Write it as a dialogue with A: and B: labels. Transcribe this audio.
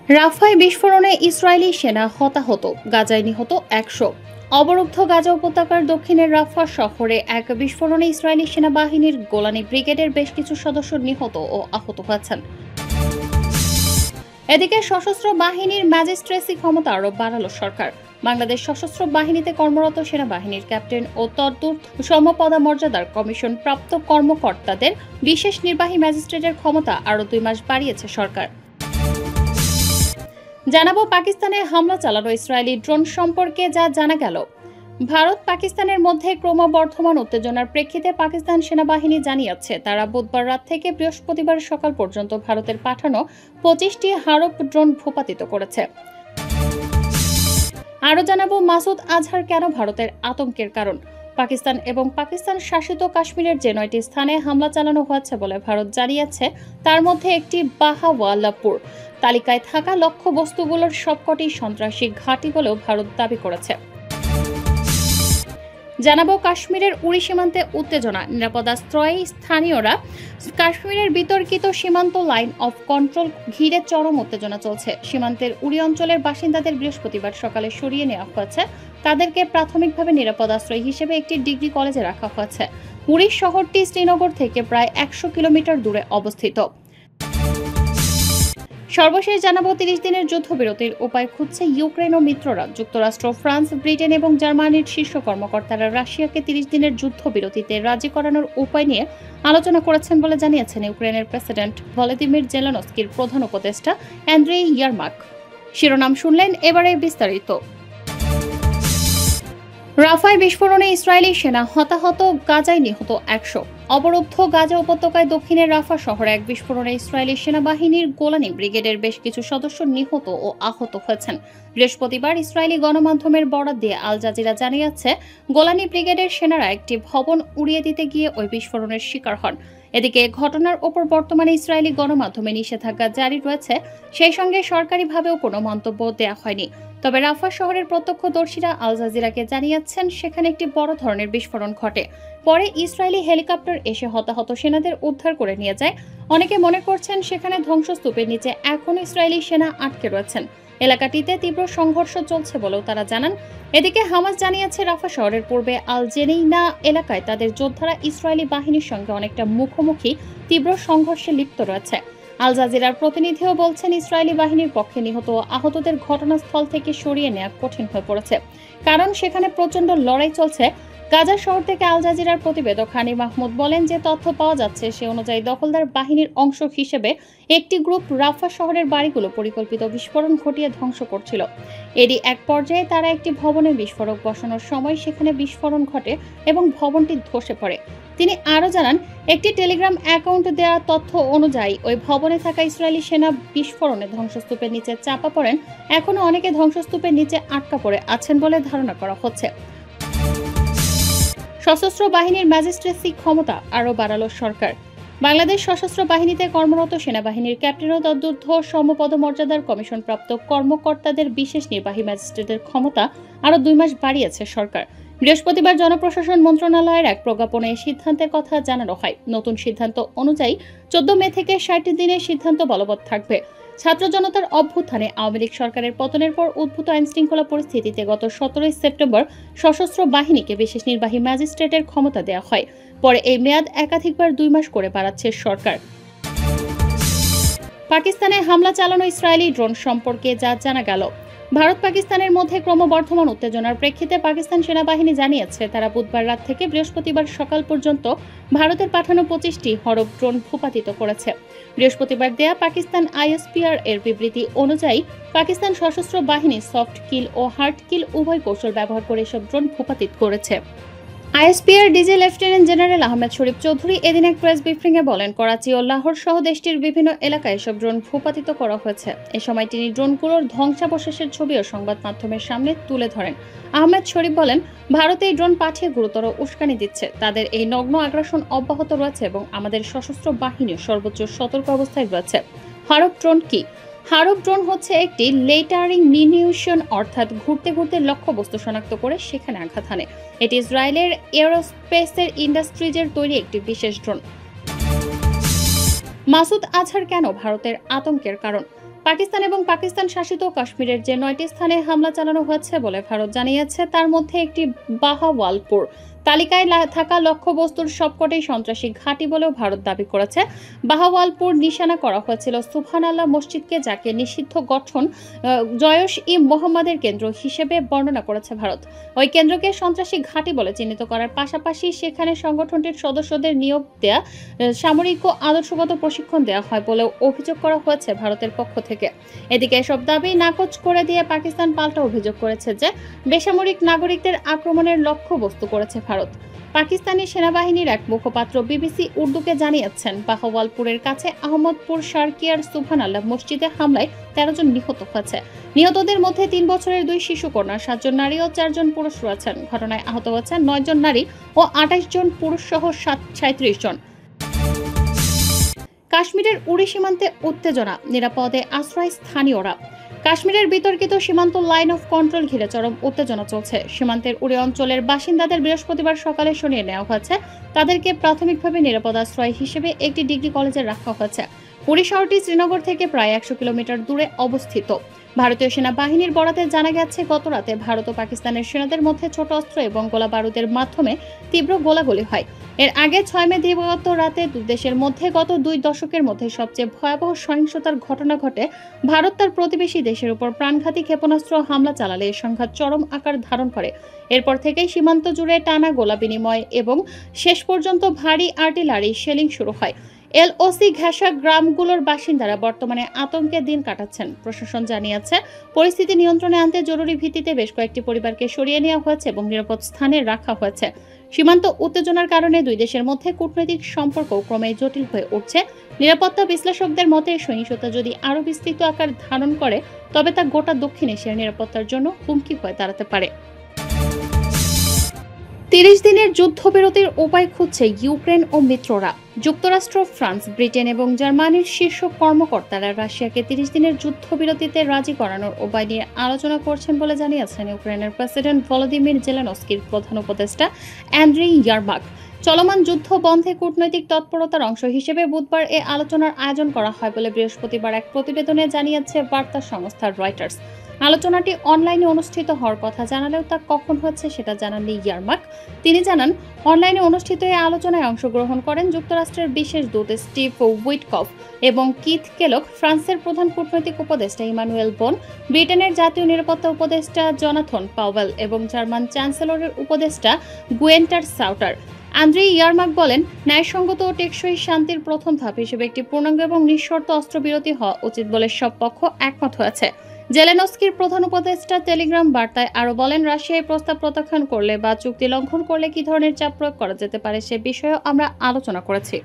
A: রাফায় বিস্ফোরণে ইসরায়েলি সেনা হতাহত, গাজায় নিহত ১০০। অবরুদ্ধ গাজা উপত্যকার দক্ষিণের রাফা শহরে এক বিস্ফোরণে ইসরায়েলি সেনাবাহিনীর গোলানি ব্রিগেডের বেশ কিছু সদস্য নিহত ও আহত হয়েছেন। এদিকে সশস্ত্র বাহিনীর ম্যাজিস্ট্রেসি ক্ষমতা আরও বাড়ালো সরকার। বাংলাদেশ সশস্ত্র বাহিনীতে কর্মরত সেনাবাহিনীর ক্যাপ্টেন ও তদূর্ধ্ব সমপদমর্যাদার কমিশন প্রাপ্ত কর্মকর্তাদের বিশেষ নির্বাহী ম্যাজিস্ট্রেটের ক্ষমতা আরও ২ মাস বাড়িয়েছে সরকার। জানাবো পাকিস্তানে হামলা চালানো ইসরায়েলি ড্রোন সম্পর্কে যা জানা গেল। ভারত পাকিস্তানের মধ্যে ক্রমবর্ধমান উত্তেজনার প্রেক্ষিতে পাকিস্তান সেনাবাহিনী জানিয়েছে তারা বুধবার রাত থেকে বৃহস্পতিবার সকাল পর্যন্ত ভারতের পাঠানো ২৫টি হারপ ড্রোন ভূপাতিত করেছে। আরও জানাবো মাসুদ আজহার কেন ভারতের আতঙ্কের কারণ। পাকিস্তান এবং পাকিস্তান শাসিত কাশ্মীরের যে ৯টি স্থানে হামলা চালানো হয়েছে বলে ভারত জানিয়েছে তার মধ্যে একটি বাহাওয়ালাপুর। তালিকায় থাকা লক্ষ্যবস্তুগুলোর সবকটি সন্ত্রাসী ঘাঁটি বলেও ভারত দাবি করেছে। জানাবো কাশ্মীরের উড়ি সীমান্তে উত্তেজনা, নিরাপদাশ্রয়ে স্থানীয়রা। কাশ্মীরের বিতর্কিত সীমান্ত লাইন অফ কন্ট্রোল ঘিরে চরম উত্তেজনা চলছে। সীমান্তের উড়ি অঞ্চলের বাসিন্দাদের বৃহস্পতিবার সকালে সরিয়ে নেওয়া হয়েছে। তাদেরকে প্রাথমিকভাবে নিরাপদ আশ্রয় হিসেবে একটি ডিগ্রি কলেজে রাখা হয়েছে। উড়ি শহরটি শ্রীনগর থেকে প্রায় ১০০ কিলোমিটার দূরে অবস্থিত। সর্বশেষ জানাবো ৩০ দিনের যুদ্ধবিরতির উপায় খুঁজছে ইউক্রেন ও মিত্ররা। যুক্তরাষ্ট্র, ফ্রান্স, ব্রিটেন এবং জার্মানির শীর্ষ কর্মকর্তারা রাশিয়াকে ৩০ দিনের যুদ্ধবিরতিতে রাজি করানোর উপায় নিয়ে আলোচনা করেছেন বলে জানিয়েছেন ইউক্রেনের প্রেসিডেন্ট ভলোদিমির জেলেনস্কির প্রধান উপদেষ্টা অ্যান্দ্রেই ইয়ারমাক। শিরোনাম শুনলেন, এবারে বিস্তারিত। রাফায় বিস্ফোরণে ইসরায়েলি সেনা হতাহত, গাজায় নিহত ১০০। অবরুদ্ধ গাজা উপত্যকায় দক্ষিণের রাফা শহরে এক বিস্ফোরণে ইসরায়েলি সেনাবাহিনীর গোলানি ব্রিগেডের বেশ কিছু সদস্য নিহত ও আহত হয়েছেন। বৃহস্পতিবার ইসরায়েলি গণমাধ্যমের বরাত দিয়ে আল জাজিরা জানিয়েছে গোলানি ব্রিগেডের সেনারা একটি ভবন উড়িয়ে দিতে গিয়ে ওই বিস্ফোরণের শিকার হন। এদিকে ঘটনার ওপর বর্তমানে ইসরায়েলি গণমাধ্যমে নিষেধাজ্ঞা জারি রয়েছে, সেই সঙ্গে সরকারিভাবেও কোনো মন্তব্য দেওয়া হয়নি। তবে রাফা শহরের প্রত্যক্ষদর্শীরা আল জাজিরাকে জানিয়েছেন সেখানে একটি বড় ধরনের বিস্ফোরণ ঘটে। পরে ইসরায়েলি হেলিকপ্টার এসে হতাহত সেনাদের উদ্ধার করে নিয়ে যায়। অনেকে মনে করছেন সেখানে ধ্বংসস্তূপের নিচে এখনও ইসরায়েলি সেনা আটকে রয়েছেন। এলাকাটিতে তীব্র সংঘর্ষ চলছে বলেও তারা জানান। এদিকে হামাস জানিয়েছে রাফা শহরের পূর্বে আল জেনেইনা এলাকায় তাদের যোদ্ধারা ইসরায়েলি বাহিনীর সঙ্গে অনেকটা মুখোমুখি তীব্র সংঘর্ষে লিপ্ত রয়েছে। আল জাজিরার প্রতিনিধিও বলছেন ইসরায়েলি বাহিনীর পক্ষে নিহত ও আহতদের ঘটনাস্থল থেকে সরিয়ে নেওয়া কঠিন হয়ে পড়েছে, কারণ সেখানে প্রচণ্ড লড়াই চলছে। গাজা শহর থেকে আল জাজিরার প্রতিবেদক হানি মাহমুদ বলেন যে তথ্য পাওয়া যাচ্ছে সে অনুযায়ী দখলদার বাহিনীর অংশ হিসেবে একটি গ্রুপ রাফা শহরের বাড়িগুলো পরিকল্পিত বিস্ফোরণ ঘটিয়ে ধ্বংস করছিল। এরই এক পর্যায়ে তারা একটি ভবনে বিস্ফোরক বসানোর সময় সেখানে বিস্ফোরণ ঘটে এবং ভবনটি ধসে পড়ে। তিনি আরও জানান, একটি টেলিগ্রাম অ্যাকাউন্ট দেওয়া তথ্য অনুযায়ী ওই ভবনে থাকা ইসরায়েলি সেনা বিস্ফোরণে ধ্বংসস্তূপের নিচে চাপা পড়েন। এখনও অনেকে ধ্বংসস্তূপের নিচে আটকা পড়ে আছেন বলে ধারণা করা হচ্ছে। সশস্ত্র বাহিনীর ম্যাজিস্ট্রেসি ক্ষমতা আরও বাড়ালো সরকার। বাংলাদেশ সশস্ত্র বাহিনীতে কর্মরত সেনাবাহিনীর ক্যাপ্টেন ও তদূর্ধ্ব সমপদমর্যাদার কমিশনপ্রাপ্ত কর্মকর্তাদের বিশেষ নির্বাহী ম্যাজিস্ট্রেটের ক্ষমতা আরও ২ মাস বাড়িয়েছে সরকার। বৃহস্পতিবার জনপ্রশাসন মন্ত্রণালয়ের এক প্রজ্ঞাপনে এই সিদ্ধান্তের কথা জানানো হয়। নতুন সিদ্ধান্ত অনুযায়ী ১৪ মে থেকে ৬০ দিনের সিদ্ধান্ত বলবৎ থাকবে। ছাত্র জনতার অভ্যুত্থানে আওয়ামী লীগ সরকারের পতনের পর উদ্ভূত আইনশৃঙ্খলা পরিস্থিতিতে গত ১৭ সেপ্টেম্বর সশস্ত্র বাহিনীকে বিশেষ নির্বাহী ম্যাজিস্ট্রেটের ক্ষমতা দেওয়া হয়। পরে এই মেয়াদ একাধিকবার ২ মাস করে বাড়াচ্ছে সরকার। পাকিস্তানে হামলা চালানো ইসরায়েলি ড্রোন সম্পর্কে যা জানা গেল। ভারত পাকিস্তানের মধ্যে ক্রমবর্ধমান উত্তেজনার প্রেক্ষিতে পাকিস্তান সেনাবাহিনী জানিয়েছে তারা বুধবার রাত থেকে বৃহস্পতিবার সকাল পর্যন্ত ভারতের পাঠানো ২৫টি হরপ ড্রোন ভূপাতিত করেছে। বৃহস্পতিবার দেয়া পাকিস্তান আইএসপিআর এর বিবৃতি অনুযায়ী পাকিস্তান সশস্ত্র বাহিনী সফট কিল ও হার্ড কিল উভয় কৌশল ব্যবহার করে এসব ড্রোন ভূপাতিত করেছে। ISPR DG lieutenant general Ahmed Sharif Chaudhry এদিন এক প্রেস ব্রিফিংয়ে বলেন, করাচি ও লাহোর সহ দেশটির বিভিন্ন এলাকায় এসব ড্রোন ভূপাতিত করা হয়েছে। এ সময় তিনি ড্রোনগুলোর ধ্বংসাবশেষের ছবিও সংবাদ মাধ্যমের সামনে তুলে ধরেন। আহমেদ শরীফ বলেন, ভারত এই ড্রোন পাঠিয়ে গুরুতর উস্কানি দিচ্ছে। তাদের এই নগ্ন আগ্রাসন অব্যাহত রয়েছে এবং আমাদের সশস্ত্র বাহিনীও সর্বোচ্চ সতর্ক অবস্থায় রয়েছে। হরপ ড্রোন কি? হারপ ড্রোন হচ্ছে একটি লেটারিং মিনিউশন, অর্থাৎ ঘুরতে ঘুরতে লক্ষ্যবস্তু শনাক্ত করে সেখানে আঘাত হানে। এটি ইসরায়েলের এরোস্পেসের ইন্ডাস্ট্রিজের তৈরি একটি বিশেষ ড্রোন। মাসুদ আজহার কেন ভারতের আতঙ্কের কারণ? পাকিস্তান এবং পাকিস্তান শাসিত কাশ্মীরের যে ৯টি স্থানে হামলা চালানো হয়েছে বলে ভারত জানিয়েছে, তার মধ্যে একটি বাহাওয়ালপুর। তালিকায় থাকা লক্ষ্যবস্তুর সবকটাই সন্ত্রাসী ঘাঁটি বলেও ভারত দাবি করেছে। বাহাওয়ালপুর নিশানা করা হয়েছিল সুবহানাল্লাহ মসজিদকে, যাকে নিষিদ্ধ গঠন জয়শ-ই-মোহাম্মদের কেন্দ্র হিসেবে বর্ণনা করেছে ভারত। ওই কেন্দ্রকে সন্ত্রাসী ঘাঁটি বলে চিহ্নিত করার পাশাপাশি সেখানে সংগঠনটির সদস্যদের নিয়োগ দেয়া, সামরিক ও আদর্শগত প্রশিক্ষণ দেওয়া হয় বলেও অভিযোগ করা হয়েছে ভারতের পক্ষ থেকে। এদিকে এসব দাবি নাকচ করে দিয়ে পাকিস্তান পাল্টা অভিযোগ করেছে যে বেসামরিক নাগরিকদের আক্রমণের লক্ষ্যবস্তু করেছে ভারত। পাকিস্তানি সেনাবাহিনীর এক মুখপাত্র বিবিসি উর্দুকে জানিয়েছেন, বাহাওয়ালপুরের কাছে আহমদপুর শারকিয়ার সুবহানাল্লাহ মসজিদে হামলায় ১৩ জন নিহত হয়েছে। নিহতদের মধ্যে ৩ বছরের ২ শিশু কন্যা, ৭ জন নারী ও ৪ জন পুরুষ রয়েছেন। ঘটনায় আহত হয়েছেন ৯ জন নারী ও ২৮ জন পুরুষ সহ ৩৭ জন। কাশ্মীরের উড়ি সীমান্তে উত্তেজনা, নিরাপদে আশ্রয় স্থানীয়রা। কাশ্মীরের বিতর্কিত সীমান্ত লাইন অফ কন্ট্রোল ঘিরে চরম উত্তেজনা চলছে। সীমান্তের উড়ি অঞ্চলের বাসিন্দাদের বৃহস্পতিবার সকালে সরিয়ে নেওয়া হয়েছে। তাদেরকে প্রাথমিকভাবে নিরাপদ আশ্রয় হিসেবে একটি ডিগ্রি কলেজে রাখা হয়েছে। উড়ি শহরটি শ্রীনগর থেকে প্রায় ১০০ কিলোমিটার দূরে অবস্থিত। ভারতীয় সেনাবাহিনীর বরাতে জানা গেছে, গতরাতে ভারত ও পাকিস্তানের সেনাদের মধ্যে ছোট অস্ত্র এবং গোলা বারুদের মাধ্যমে তীব্র গোলাগুলি হয়। এর আগে ৬ মে দিবাগত রাতে দেশের মধ্যে গত ২ দশকের মধ্যে সবচেয়ে ভয়াবহ সহিংসতার ঘটনা ঘটে। ভারত তার প্রতিবেশী দেশের উপর প্রাণঘাতী ক্ষেপণাস্ত্র হামলা চালালে এই সংঘাত চরম আকার ধারণ করে। এরপর থেকেই সীমান্ত জুড়ে টানা গোলা বিনিময় এবং শেষ পর্যন্ত ভারী আর্টিলারি শেলিং শুরু হয়। এলওসি ঘেঁষা গ্রামগুলোর বাসিন্দারা বর্তমানে আতঙ্কে দিন কাটাচ্ছেন। প্রশাসন জানিয়েছে, পরিস্থিতি নিয়ন্ত্রণে আনতে জরুরি ভিত্তিতে বেশ কয়েকটি পরিবারকে সরিয়ে নেওয়া হয়েছে এবং নিরাপদ স্থানে রাখা হয়েছে। সীমান্ত উত্তেজনার কারণে দুই দেশের মধ্যে কূটনৈতিক সম্পর্ক ক্রমেই জটিল হয়ে উঠছে। নিরাপত্তা বিশ্লেষকদের মতে, সহিংসতা যদি আরও বিস্তৃত আকার ধারণ করে, তবে তা গোটা দক্ষিণ এশিয়ার নিরাপত্তার জন্য হুমকি হয়ে দাঁড়াতে পারে। ৩০ দিনের যুদ্ধবিরতির উপায় খুঁজছে ইউক্রেন ও মিত্ররা। যুক্তরাষ্ট্র, ফ্রান্স, ব্রিটেন এবং জার্মানির শীর্ষ কর্মকর্তারা রাশিয়াকে ৩০ দিনের যুদ্ধবিরতিতে রাজি করানোর উপায় নিয়ে আলোচনা করছেন বলে জানিয়েছেন ইউক্রেনের প্রেসিডেন্ট ভলোদিমির জেলেনস্কির প্রধান উপদেষ্টা অ্যান্ড্রি ইয়ারমাক। চলমান যুদ্ধ বন্ধে কূটনৈতিক তৎপরতার অংশ হিসেবে বুধবার এ আলোচনার আয়োজন করা হয় বলে বৃহস্পতিবার এক প্রতিবেদনে জানিয়েছে বার্তা সংস্থা রয়টার্স। আলোচনাটি অনলাইনে অনুষ্ঠিত হওয়ার কথা জানালেও তা কখন হচ্ছে সেটা জানাননি ইয়ারমাক। তিনি জানান, অনলাইনে অনুষ্ঠিত এই আলোচনায় অংশগ্রহণ করেন যুক্তরাষ্ট্রের বিশেষ দূত স্টিভ উইটকফ এবং কিথ কেলক, ফ্রান্সের প্রধান কূটনৈতিক উপদেষ্টা ইমানুয়েল বোন, ব্রিটেনের জাতীয় নিরাপত্তা উপদেষ্টা জনাথন পাওয়েল এবং জার্মান চ্যান্সেলরের উপদেষ্টা গুয়েন্টার সাউটার। অ্যান্ড্রি ইয়ারমাক বলেন, ন্যায়সঙ্গত ও টেকসই শান্তির প্রথম ধাপ হিসেবে একটি পূর্ণাঙ্গ এবং নিঃশর্ত অস্ত্রবিরতি হওয়া উচিত বলে সব পক্ষ একমত হয়েছে। জেলেনস্কির প্রধান উপদেষ্টা টেলিগ্রাম বার্তায় আরও বলেন, রাশিয়ায় প্রস্তাব প্রত্যাখ্যান করলে বা চুক্তি লঙ্ঘন করলে কী ধরনের চাপ প্রয়োগ করা যেতে পারে সে বিষয়েও আমরা আলোচনা করেছি।